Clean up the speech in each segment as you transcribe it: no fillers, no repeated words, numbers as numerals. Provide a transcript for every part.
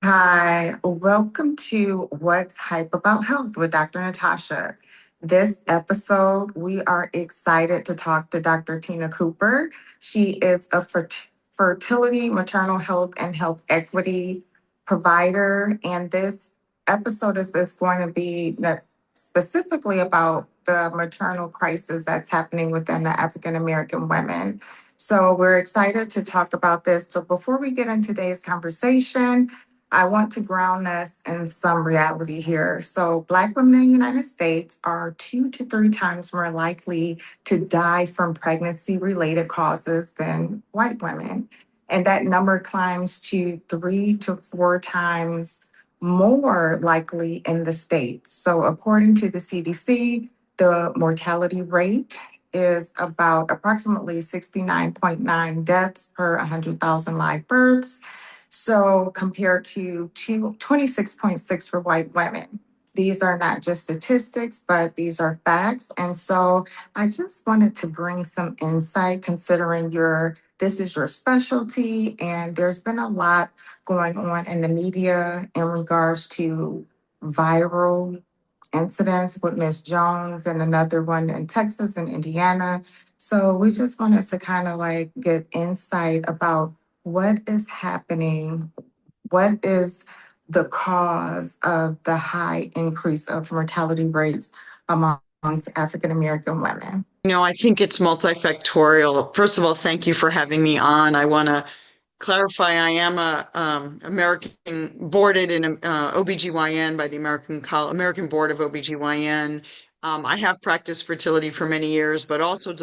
Hi, welcome to What's Hype About Health with Dr. Natasha. This episode, we are excited to talk to Dr. Tina Cooper. She is a fertility, maternal health, and health equity provider. And this episode is going to be specifically about the maternal crisis that's happening within the African American women. So we're excited to talk about this. So before we get into today's conversation, I want to ground us in some reality here. So, Black women in the United States are 2 to 3 times more likely to die from pregnancy related causes than white women. And that number climbs to 3 to 4 times more likely in the States. So, according to the CDC, the mortality rate is about approximately 69.9 deaths per 100,000 live births, so compared to 26.6 for white women. These are not just statistics, but these are facts. And so I just wanted to bring some insight considering this is your specialty, and there's been a lot going on in the media in regards to viral incidents with Miss Jones and another one in Texas and Indiana. So we just wanted to kind of like get insight about what is happening, what is the cause of the high increase of mortality rates amongst African American women. I think it's multifactorial. First of all, thank you for having me on. I want to clarify I am a American boarded in OBGYN by the American Board of OBGYN. I have practiced fertility for many years, but also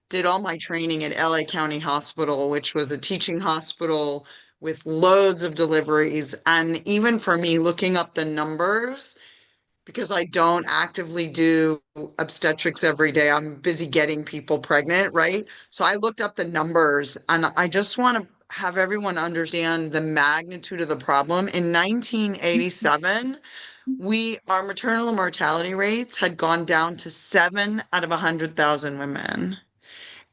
did all my training at LA County Hospital, which was a teaching hospital with loads of deliveries. And even for me, looking up the numbers, because I don't actively do obstetrics every day. I'm busy getting people pregnant, right? So I looked up the numbers and I just want to have everyone understand the magnitude of the problem. In 1987, our maternal mortality rates had gone down to 7 out of 100,000 women.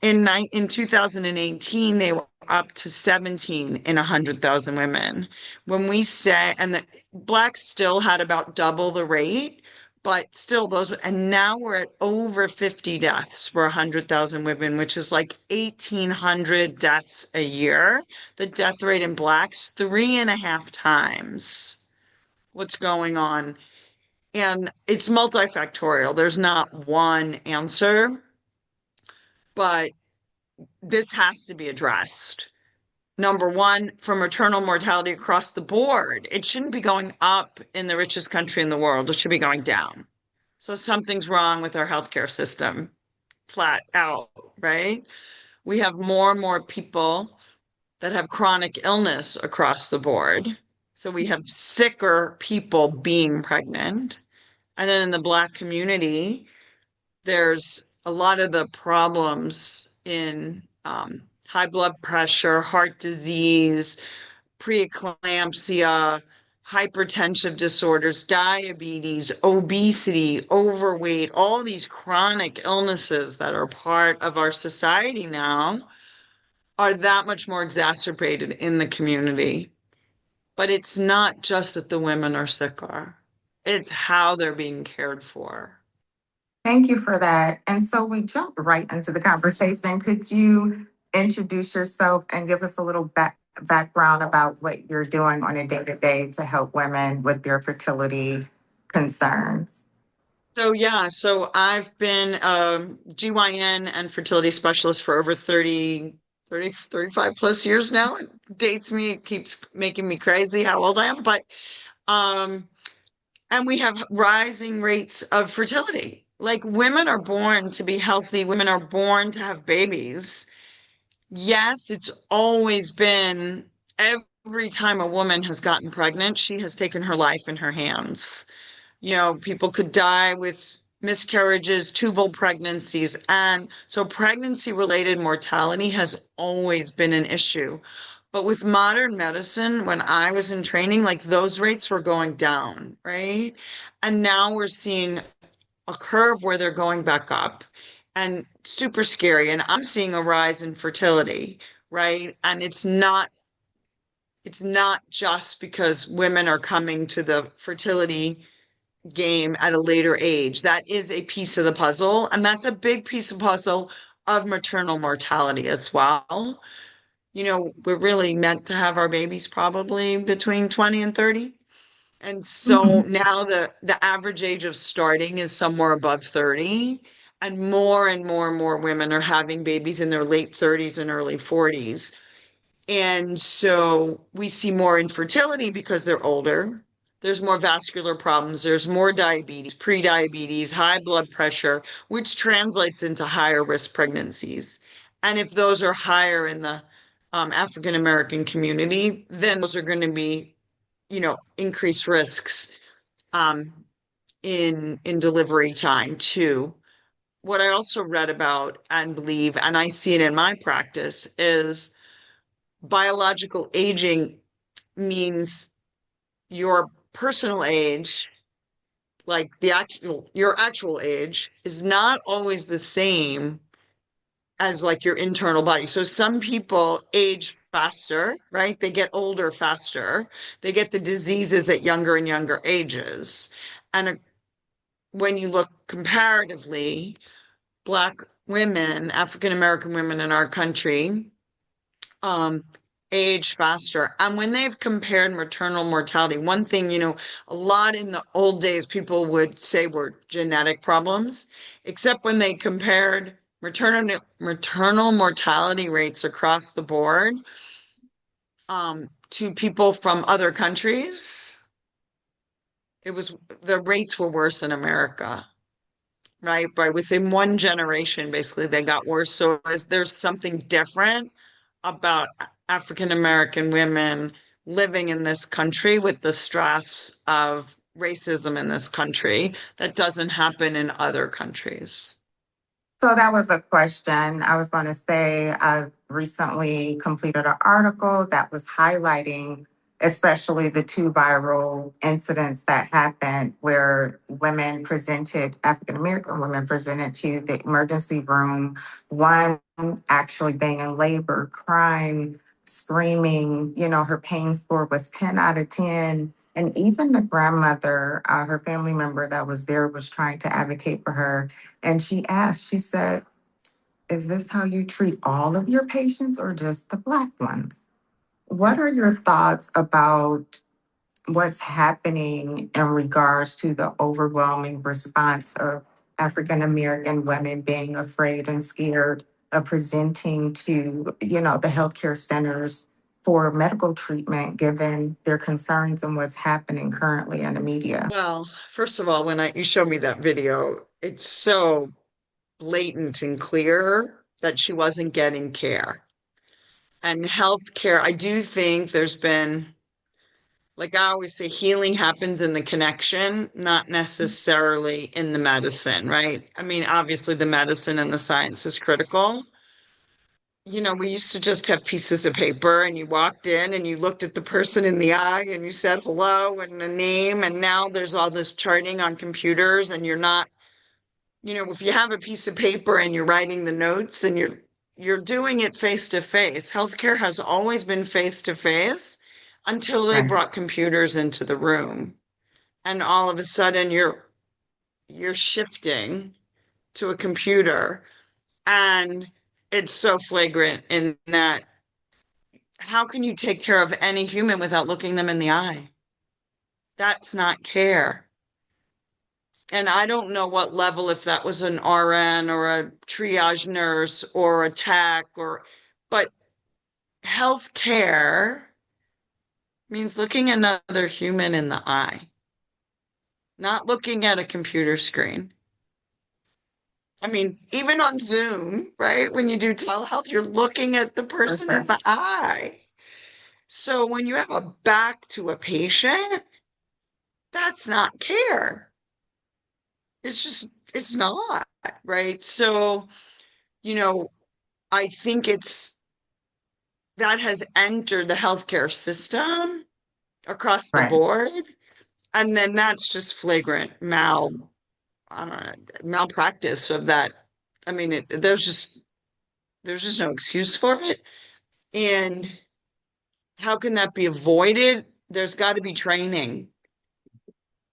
In 2018, they were up to 17 in 100,000 women. When we say, and the blacks still had about double the rate, but still and now we're at over 50 deaths for 100,000 women, which is like 1,800 deaths a year. The death rate in blacks, 3.5 times what's going on. And it's multifactorial. There's not one answer, but this has to be addressed. Number one, for maternal mortality across the board, it shouldn't be going up in the richest country in the world. It should be going down. So something's wrong with our healthcare system, flat out, right? We have more and more people that have chronic illness across the board. So we have sicker people being pregnant. And then in the Black community, there's a lot of the problems in high blood pressure, heart disease, preeclampsia, hypertensive disorders, diabetes, obesity, overweight, all these chronic illnesses that are part of our society now are that much more exacerbated in the community. But it's not just that the women are sicker, it's how they're being cared for. Thank you for that. And so we jumped right into the conversation. Could you introduce yourself and give us a little background about what you're doing on a day to day to help women with their fertility concerns? So I've been a GYN and fertility specialist for over 35 plus years now. It dates me, it keeps making me crazy how old I am, but um and we have rising rates of fertility. Like women are born to be healthy, women are born to have babies. Yes, it's always been every time a woman has gotten pregnant, she has taken her life in her hands. People could die with miscarriages, tubal pregnancies. And so pregnancy related mortality has always been an issue. But with modern medicine, when I was in training, like those rates were going down, right? And now we're seeing a curve where they're going back up and super scary. And I'm seeing a rise in fertility, right? And it's not it's not just because women are coming to the fertility game at a later age. That is a piece of the puzzle, and that's a big piece of puzzle of maternal mortality as well. We're really meant to have our babies probably between 20 and 30. And so Mhm. now the average age of starting is somewhere above 30. And more women are having babies in their late 30s and early 40s. And so we see more infertility because they're older. There's more vascular problems. There's more diabetes, prediabetes, high blood pressure, which translates into higher risk pregnancies. And if those are higher in the African American community, then those are going to be, increased risks um, in delivery time too. What I also read about and believe, and I see it in my practice, is biological aging means your personal age, like your actual age, is not always the same as like your internal body. So some people age faster, right? They get older faster. They get the diseases at younger and younger ages. And when you look comparatively, Black women, African American women in our country, um, age faster. And when they've compared maternal mortality, one thing, a lot in the old days, people would say were genetic problems, except when they compared maternal mortality rates across the board to people from other countries, the rates were worse in America. Right, right. Within one generation, basically, they got worse. So there's something different about African American women living in this country with the stress of racism in this country that doesn't happen in other countries. So that was a question. I was going to say I've recently completed an article that was highlighting especially the two viral incidents that happened where African American women presented to the emergency room, one actually being in labor, crying, screaming, her pain score was 10 out of 10. And even the grandmother, her family member that was there was trying to advocate for her, and she said, is this how you treat all of your patients or just the Black ones? What are your thoughts about what's happening in regards to the overwhelming response of African American women being afraid and scared of presenting to, the healthcare centers for medical treatment, given their concerns and what's happening currently in the media? Well, first of all, when you showed me that video, it's so blatant and clear that she wasn't getting care. And healthcare, I do think there's been, like I always say, healing happens in the connection, not necessarily in the medicine, right? I mean, obviously the medicine and the science is critical. We used to just have pieces of paper and you walked in and you looked at the person in the eye and you said hello and a name. And now there's all this charting on computers and you're not, if you have a piece of paper and you're writing the notes and you're doing it face to face. Healthcare has always been face to face until they Right. brought computers into the room. And all of a sudden you're shifting to a computer, and it's so flagrant in that how can you take care of any human without looking them in the eye? That's not care. And I don't know what level, if that was an RN or a triage nurse or a tech, but health care means looking another human in the eye, not looking at a computer screen. I mean, even on Zoom, right? When you do telehealth, you're looking at the person in the Perfect. eye. So when you have a back to a patient, that's not care. It's not, right? So, you know, I think that has entered the healthcare system across the Right. board. And then that's just flagrant I don't know, malpractice of that. I mean, there's just no excuse for it. And how can that be avoided? There's got to be training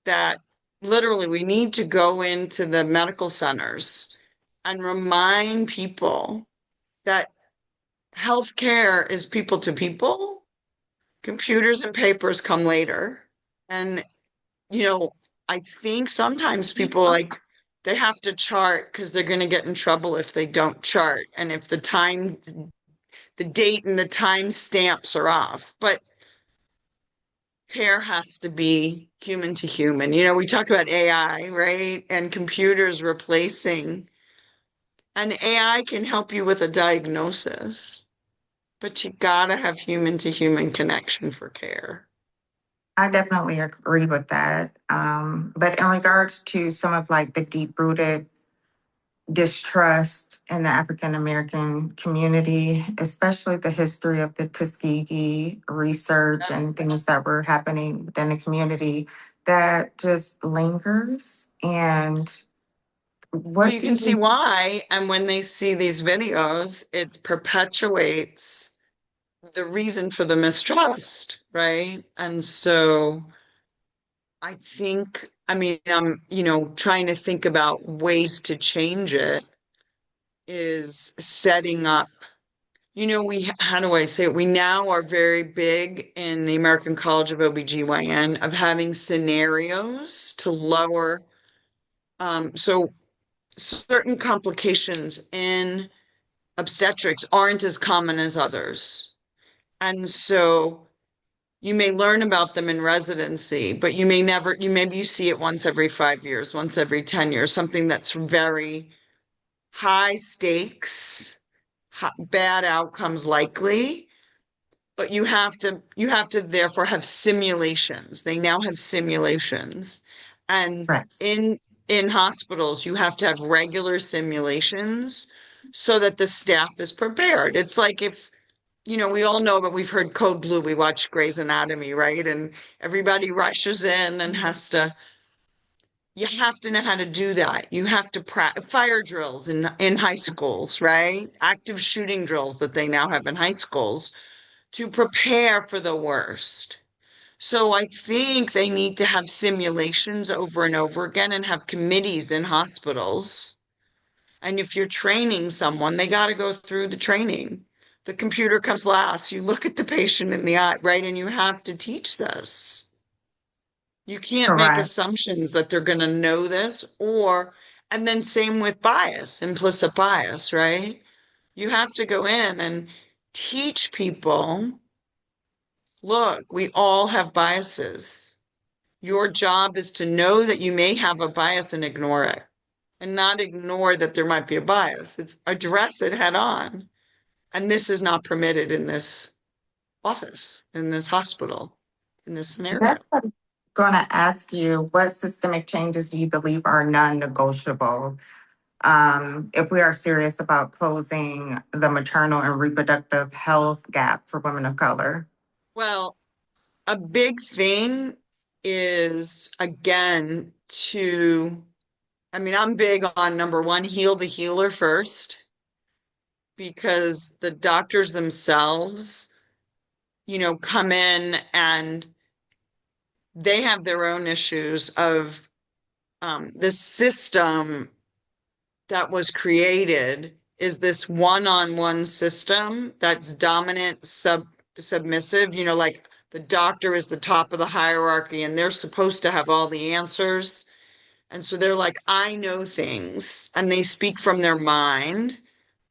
that literally we need to go into the medical centers and remind people that healthcare is people to people. Computers and papers come later. And, you know, I think sometimes people like they have to chart because they're going to get in trouble if they don't chart and if the date and the time stamps are off. But care has to be human to human. You know, we talk about AI, right? And computers replacing, and AI can help you with a diagnosis, but you gotta have human to human connection for care. I definitely agree with that. But in regards to some of like the deep rooted distrust in the African American community, especially the history of the Tuskegee research and things that were happening within the community, that just lingers. And Well, what you do can see you why. And when they see these videos, it perpetuates the reason for the mistrust, right? And so I think, I mean, I'm, trying to think about ways to change it is setting up, how do I say it? We now are very big in the American College of OBGYN of having scenarios to lower, so certain complications in obstetrics aren't as common as others. And so you may learn about them in residency, but you may never, maybe you see it once every 5 years, once every 10 years, something that's very high stakes, bad outcomes likely, but you have to therefore have simulations. They now have simulations. And correct? in hospitals, you have to have regular simulations so that the staff is prepared. It's like if we all know, but we've heard code blue. We watch Grey's Anatomy, right? And everybody rushes in and you have to know how to do that. You have to practice fire drills in high schools, right? Active shooting drills that they now have in high schools to prepare for the worst. So I think they need to have simulations over and over again and have committees in hospitals. And if you're training someone, they got to go through the training. The computer comes last. You look at the patient in the eye, right? And you have to teach this. You can't make Correct. assumptions that they're going to know this and then same with bias, implicit bias, right? You have to go in and teach people, look, we all have biases. Your job is to know that you may have a bias and ignore it and not ignore that there might be a bias. It's address it head on. And this is not permitted in this office, in this hospital, in this scenario. That's what I'm going to ask you. What systemic changes do you believe are non negotiable if we are serious about closing the maternal and reproductive health gap for women of color? Well, a big thing is, again, I'm big on number one, heal the healer first, because the doctors themselves, come in and they have their own issues of this system that was created is this one-on-one system that's dominant, submissive, like the doctor is the top of the hierarchy and they're supposed to have all the answers. And so they're like, I know things, and they speak from their mind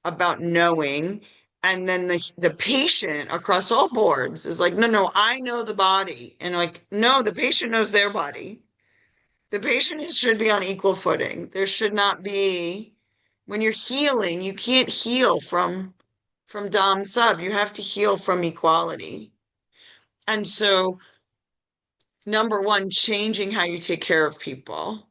about knowing. And then the patient across all boards is like, no, no, I know the body. And like, no, the patient knows their body. The patient should be on equal footing. There should not be, when you're healing, you can't heal from dom sub. You have to heal from equality. And so, number one, changing how you take care of people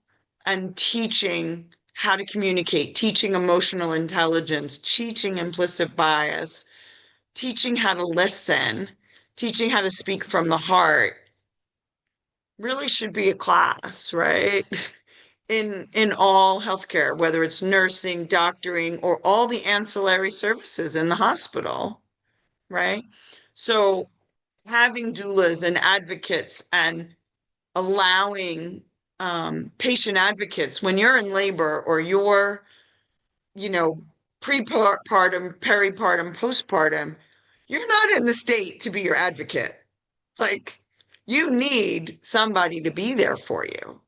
and teaching how to communicate, teaching emotional intelligence, teaching implicit bias, teaching how to listen, teaching how to speak from the heart really should be a class, right? In all healthcare, whether it's nursing, doctoring, or all the ancillary services in the hospital, right? So having doulas and advocates and allowing patient advocates when you're in labor or you're, you know, prepartum, peripartum, postpartum, you're not in the state to be your advocate. Like, you need somebody to be there for you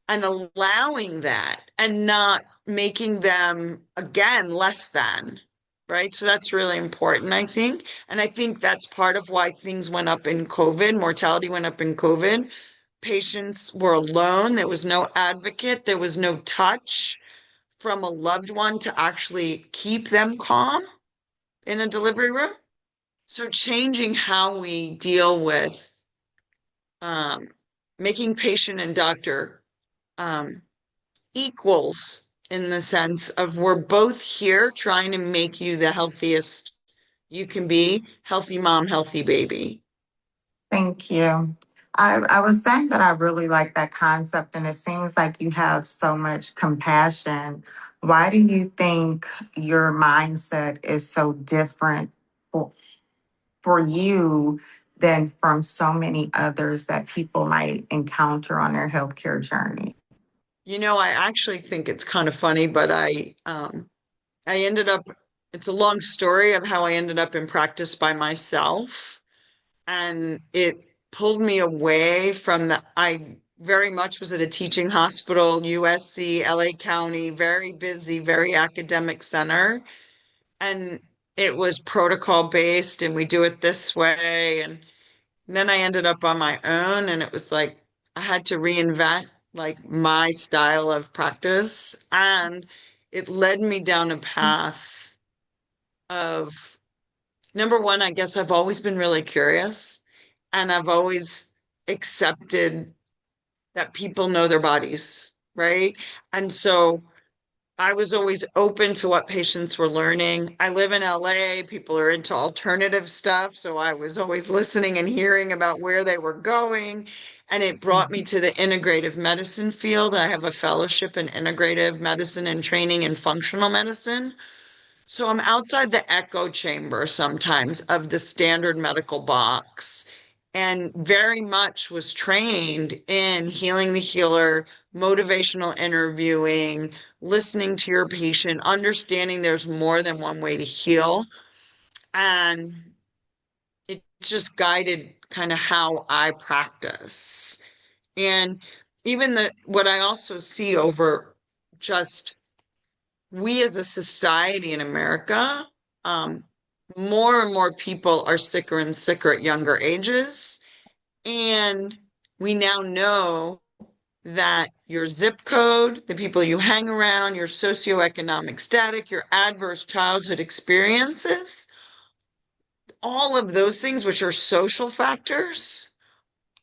and allowing that and not making them, again, less than, right? So that's really important, I think. And I think that's part of why things went up in COVID, mortality went up in COVID. Patients were alone. There was no advocate. There was no touch from a loved one to actually keep them calm in a delivery room. So changing how we deal with um, making patient and doctor um, equals in the sense of we're both here trying to make you the healthiest you can be, healthy mom, healthy baby. Thank you. I was saying that I really like that concept, and it seems like you have so much compassion. Why do you think your mindset is so different for, for you than from so many others that people might encounter on their healthcare journey? You know, I actually think it's kind of funny, but I ended up, it's a long story of how I ended up in practice by myself. And it pulled me away from I very much was at a teaching hospital, USC, LA County, very busy, very academic center. And it was protocol based, and we do it this way. And then I ended up on my own, and it was like I had to reinvent like my style of practice. And it led me down a path of number one, I guess I've always been really curious and I've always accepted that people know their bodies, right? And so I was always open to what patients were learning. I live in LA, people are into alternative stuff. So I was always listening and hearing about where they were going. And it brought me to the integrative medicine field. I have a fellowship in integrative medicine and training in functional medicine. So I'm outside the echo chamber sometimes of the standard medical box and very much was trained in healing the healer, motivational interviewing, listening to your patient, understanding there's more than one way to heal. And it just guided kind of how I practice. And even what I also see over just we as a society in America, um, more and more people are sicker and sicker at younger ages. And we now know that your zip code, the people you hang around, your socioeconomic status, your adverse childhood experiences, all of those things, which are social factors,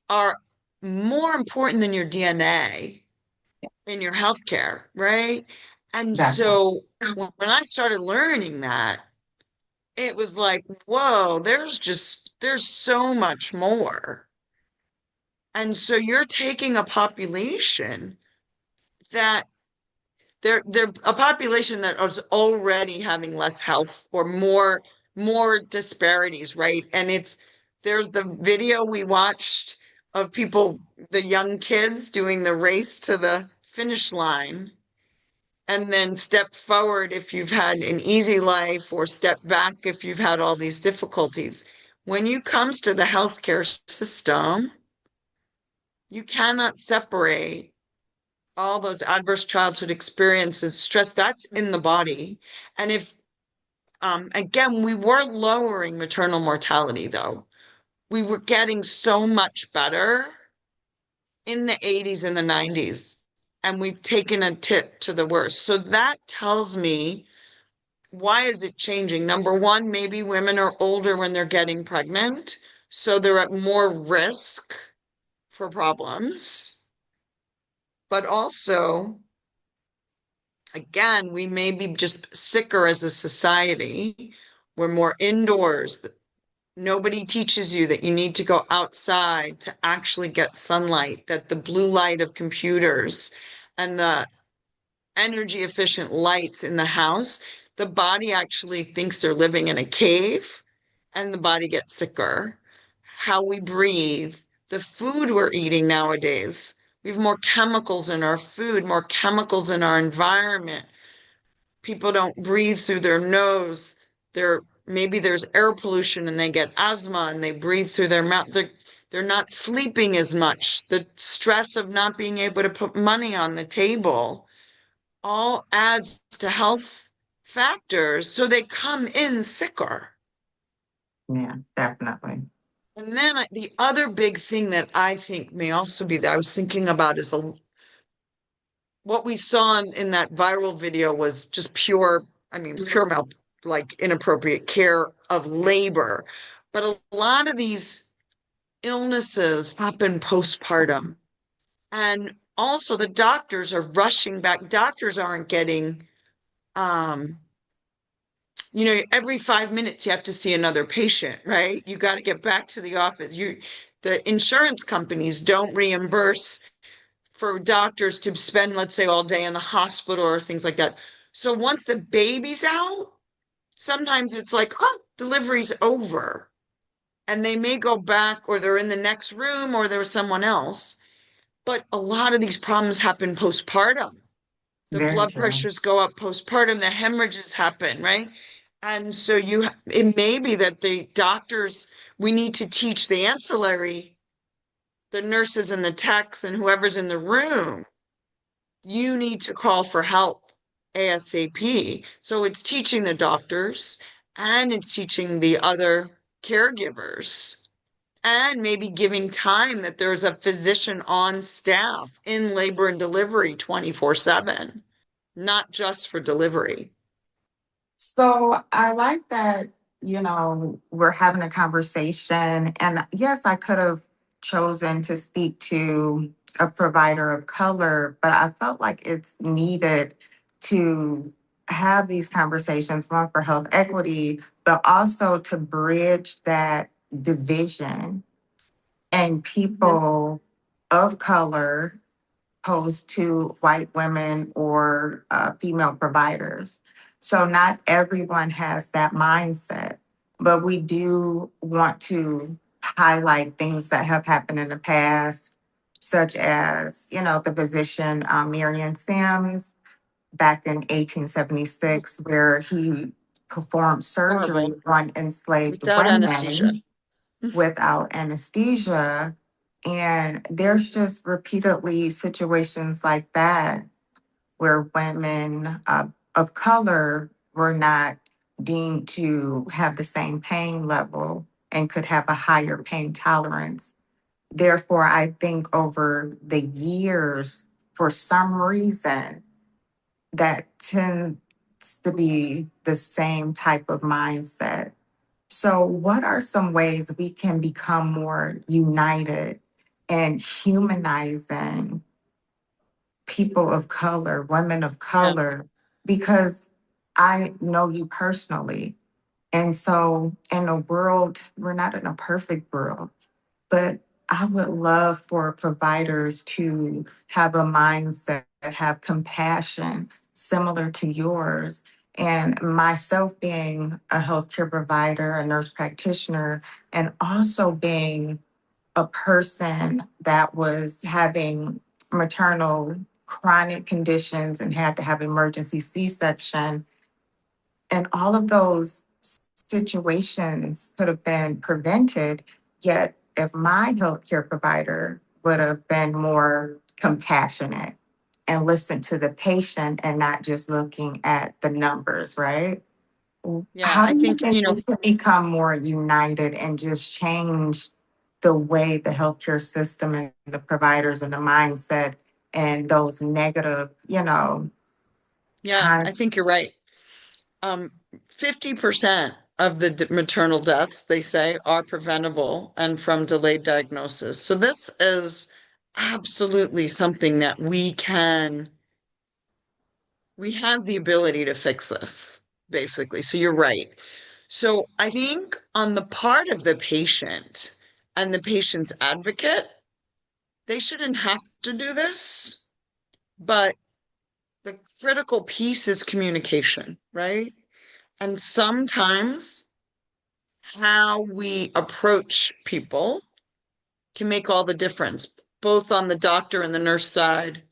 are more important than your DNA in your healthcare, right? And Definitely. so when I started learning that, it was like, whoa, there's so much more. And so you're taking a population that they're a population that is already having less health or more disparities, right? And there's the video we watched of people, the young kids doing the race to the finish line and then step forward if you've had an easy life or step back if you've had all these difficulties. When you comes to the healthcare system, you cannot separate all those adverse childhood experiences, stress that's in the body. And if again, we were lowering maternal mortality though. We were getting so much better in the 80s and the 90s. And we've taken a tip to the worst. So that tells me why is it changing? Number one, maybe women are older when they're getting pregnant, so they're at more risk for problems. But also, again, we may be just sicker as a society. We're more indoors. Nobody teaches you that you need to go outside to actually get sunlight, that the blue light of computers and the energy efficient lights in the house, the body actually thinks they're living in a cave and the body gets sicker. how we breathe, the food we're eating nowadays. We have more chemicals in our food, more chemicals in our environment. People don't breathe through their nose. Maybe there's air pollution and they get asthma and they breathe through their mouth. They're not sleeping as much. The stress of not being able to put money on the table all adds to health factors, so they come in sicker. Yeah, definitely. And then the other big thing that I think may also be that I was thinking about is what we saw in that viral video was just pure, I mean, pure like inappropriate care of labor. But a lot of these illnesses happen postpartum. And also the doctors are rushing back. Doctors aren't getting, um, every 5 minutes you have to see another patient, right? You got to get back to the office. The insurance companies don't reimburse for doctors to spend, let's say, all day in the hospital or things like that. So once the baby's out, sometimes it's like, oh, delivery's over. And they may go back or they're in the next room or there's someone else. But a lot of these problems happen postpartum. The Very blood true. pressures go up postpartum, the hemorrhages happen, right? And so it may be that the doctors, we need to teach the ancillary, the nurses and the techs and whoever's in the room, you need to call for help ASAP. So it's teaching the doctors and it's teaching the other caregivers and maybe giving time that there's a physician on staff in labor and delivery 24/7, not just for delivery. So I like that, we're having a conversation. And yes, I could have chosen to speak to a provider of color, but I felt like it's needed to have these conversations, one for health equity, but also to bridge that division and Mhm. people of color opposed to white women or female providers. So not everyone has that mindset, but we do want to highlight things that have happened in the past, such as, the physician Marion Sims back in 1876, where he performed surgery Horrible. on enslaved Without anesthesia. women without anesthesia. And there's just repeatedly situations like that where women of color were not deemed to have the same pain level and could have a higher pain tolerance. Therefore, I think over the years, for some reason, that tends to be the same type of mindset. So, what are some ways we can become more united and humanizing people of color, women of Yeah. color? Because I know you personally. And so, in a world, we're not in a perfect world, but I would love for providers to have a mindset, have compassion similar to yours. And myself being a healthcare provider, a nurse practitioner, and also being a person that was having maternal chronic conditions and had to have emergency C-section, and all of those situations could have been prevented. Yet, if my healthcare provider would have been more compassionate and listened to the patient and not just looking at the numbers, right? Yeah. How I do you think, think we can become more united and just change the way the healthcare system and the providers and the mindset and those negative, yeah, I kind think you're right. Um, 50% of the maternal deaths, they say, are preventable and from delayed diagnosis. So this is absolutely something that we have the ability to fix this, basically. So you're right. So I think on the part of the patient and the patient's advocate, they shouldn't have to do this, but the critical piece is communication, right? And sometimes how we approach people can make all the difference, both on the doctor and the nurse side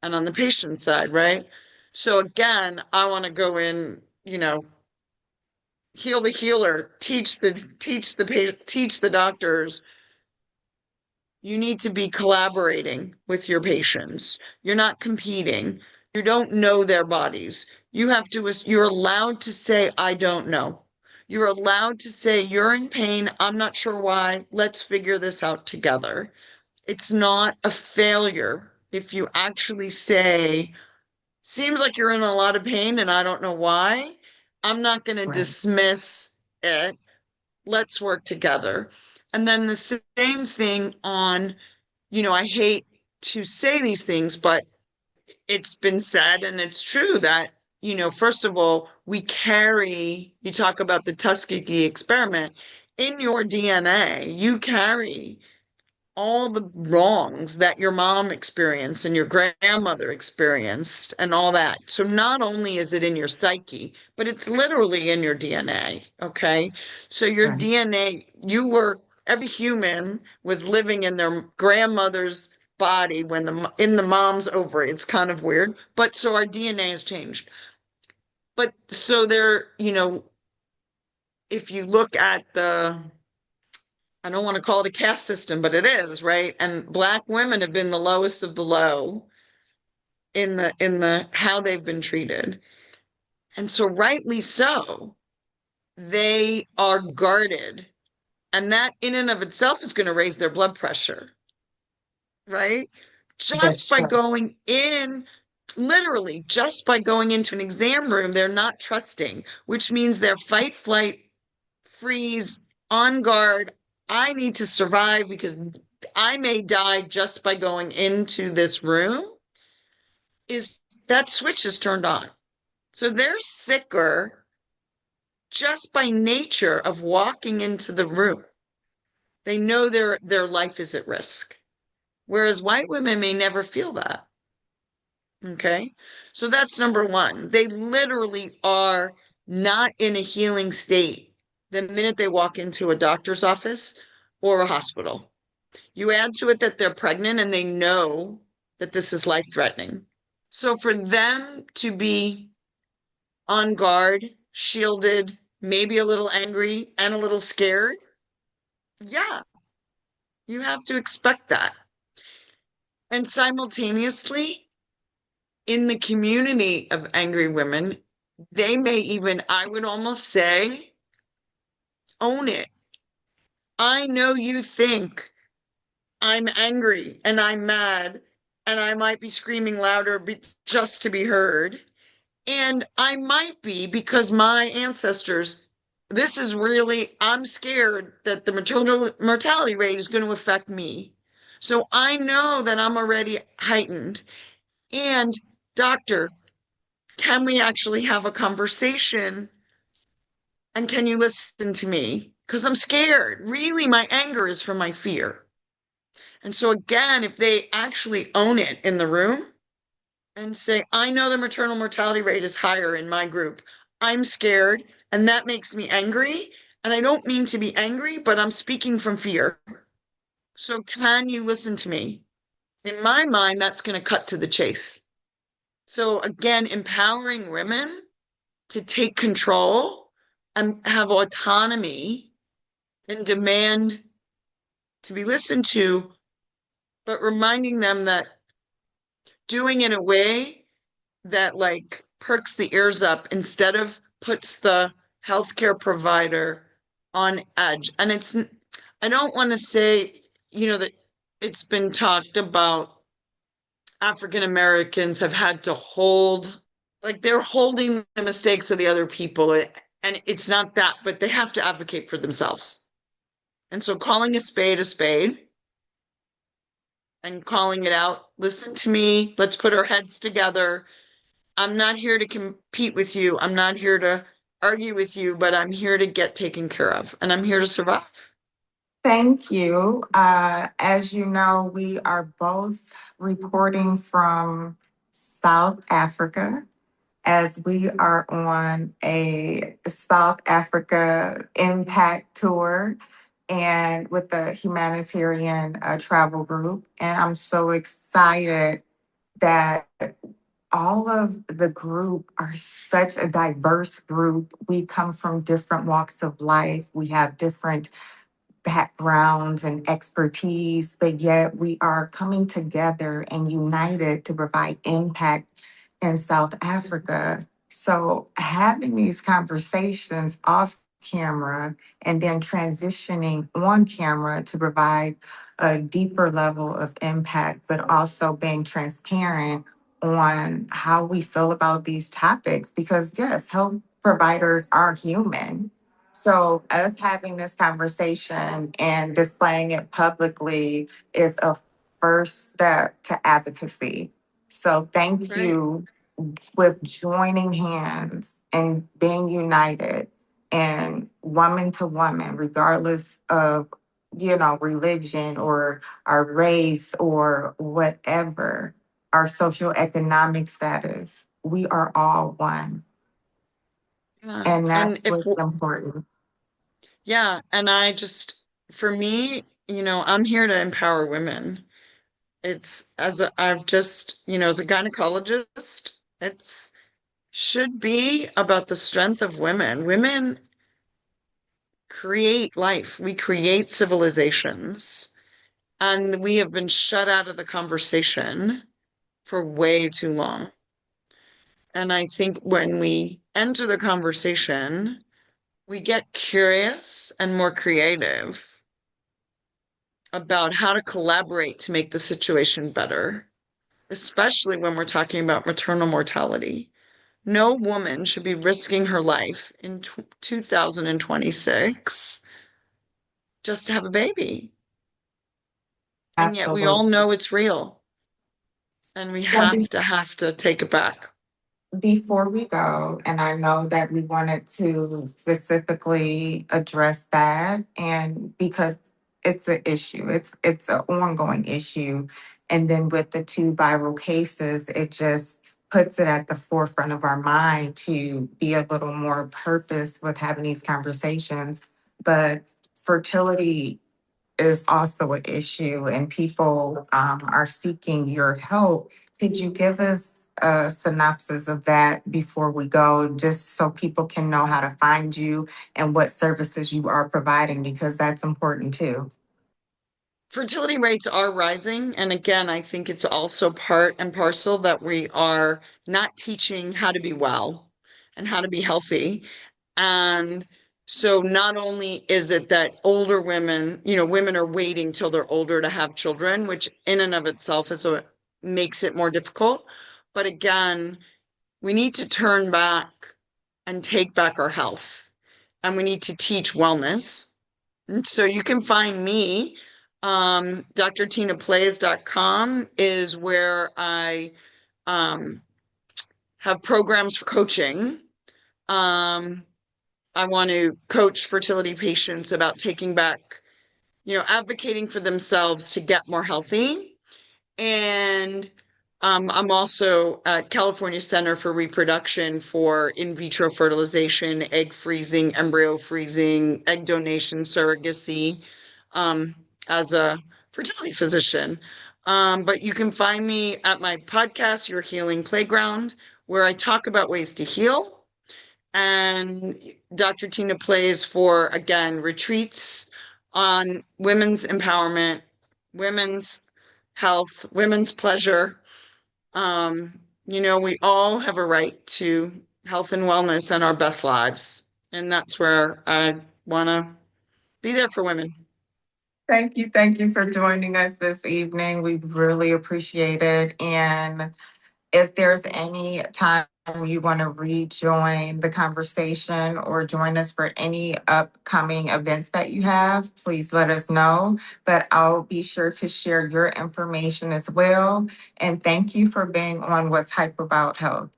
and on the patient side, right? So again, I want to go in, heal the healer, teach the doctors. You need to be collaborating with your patients. You're not competing. You don't know their bodies. You're allowed to say, I don't know. You're allowed to say, you're in pain. I'm not sure why. Let's figure this out together. It's not a failure if you actually say, seems like you're in a lot of pain and I don't know why. I'm not going to Right. dismiss it. Let's work together. And then the same thing on, I hate to say these things, but it's been said and it's true that, first of all, you talk about the Tuskegee experiment, in your DNA, you carry all the wrongs that your mom experienced and your grandmother experienced and all that. So not only is it in your psyche, but it's literally in your DNA. Okay. So your Right. DNA, every human was living in their grandmother's body in the mom's ovary. It's kind of weird, but so our DNA has changed. But so if you look at I don't want to call it a caste system, but it is, right? And Black women have been the lowest of the low in the how they've been treated. And so rightly so, they are guarded. And that in and of itself is going to raise their blood pressure, right? Just That's by true. going in, literally, just by going into an exam room, they're not trusting, which means they're fight, flight, freeze, on guard. I need to survive because I may die just by going into this room. Is that switch is turned on. So they're sicker just by nature of walking into the room. They know their life is at risk. Whereas white women may never feel that. Okay. So that's number one. They literally are not in a healing state the minute they walk into a doctor's office or a hospital. You add to it that they're pregnant and they know that this is life threatening. So for them to be on guard, shielded, maybe a little angry and a little scared, yeah, you have to expect that. And simultaneously, in the community of angry women, they may even, I would almost say, own it. I know you think I'm angry and I'm mad and I might be screaming louder just to be heard. And I might be because my ancestors, I'm scared that the maternal mortality rate is going to affect me. So I know that I'm already heightened. And doctor, can we actually have a conversation? And can you listen to me? Because I'm scared. Really, my anger is from my fear. And so, again, if they actually own it in the room and say, I know the maternal mortality rate is higher in my group, I'm scared, and that makes me angry. And I don't mean to be angry, but I'm speaking from fear. So, can you listen to me? In my mind, that's going to cut to the chase. So, again, empowering women to take control and have autonomy and demand to be listened to, but reminding them that doing it in a way that like perks the ears up instead of puts the healthcare provider on edge. And I don't want to say, that it's been talked about African Americans have had to hold, like they're holding the mistakes of the other people. And it's not that, but they have to advocate for themselves. And so calling a spade and calling it out, listen to me, let's put our heads together. I'm not here to compete with you. I'm not here to argue with you, but I'm here to get taken care of and I'm here to survive. Thank you. As you know, we are both reporting from South Africa. as we are on a South Africa impact tour and with the humanitarian travel group. And I'm so excited that all of the group are such a diverse group. We come from different walks of life. We have different backgrounds and expertise, but yet we are coming together and united to provide impact in South Africa. So having these conversations off camera and then transitioning on camera to provide a deeper level of impact, but also being transparent on how we feel about these topics because yes, health providers are human. So, us having this conversation and displaying it publicly is a first step to advocacy. So, thank Right. you with joining hands and being united and woman to woman, regardless of, religion or our race or whatever, our socioeconomic status. We are all one. Yeah. And And that's if, what's important. yeah, and for me, I'm here to empower women. I've just, as a gynecologist, it's should be about the strength of women. Women create life. We create civilizations, and we have been shut out of the conversation for way too long. And I think when we enter the conversation, we get curious and more creative about how to collaborate to make the situation better, especially when we're talking about maternal mortality. No woman should be risking her life in 2026 just to have a baby. And yet we all Absolutely. know it's real and we So have to take it back. before we go, and I know that we wanted to specifically address that, and because it's an issue, it's an ongoing issue, and then with the two viral cases, it just puts it at the forefront of our mind to be a little more purpose with having these conversations. But fertility is also an issue and people are seeking your help. Could you give us a synopsis of that before we go, just so people can know how to find you and what services you are providing, because that's important too. Fertility rates are rising. And again, I think it's also part and parcel that we are not teaching how to be well and how to be healthy. And so not only is it that older women, women are waiting till they're older to have children, which in and of itself makes it more difficult. But again, we need to turn back and take back our health. And we need to teach wellness. And so you can find me. drtinaplays.com is where I have programs for coaching. Um, I want to coach fertility patients about taking back, advocating for themselves to get more healthy. And I'm also at California Center for Reproduction for in vitro fertilization, egg freezing, embryo freezing, egg donation, surrogacy, um, as a fertility physician. But you can find me at my podcast, Your Healing Playground, where I talk about ways to heal. And Dr. Tina plays for, again, retreats on women's empowerment, women's health, women's pleasure. We all have a right to health and wellness and our best lives. And that's where I want to be there for women. Thank you. Thank you for joining us this evening. We really appreciate it. And if there's any time you want to rejoin the conversation or join us for any upcoming events that you have, please let us know. But I'll be sure to share your information as well. And thank you for being on What's Hype About Health.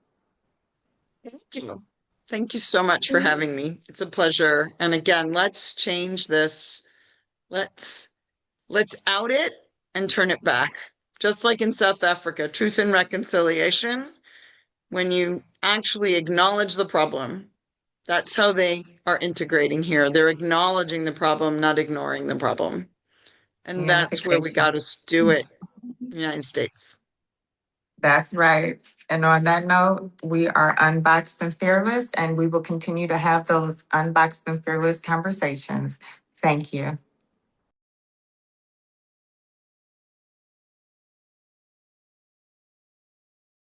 Thank you. Thank you so much for having me. It's a pleasure. And again, let's change this. Let's let's out it and turn it back. Just like in South Africa, truth and reconciliation. When you actually acknowledge the problem. That's how they are integrating here. They're acknowledging the problem, not ignoring the problem. And that's where we got Unification. to do it in the United States. That's right. And on that note, we are unboxed and fearless, and we will continue to have those unboxed and fearless conversations. Thank you.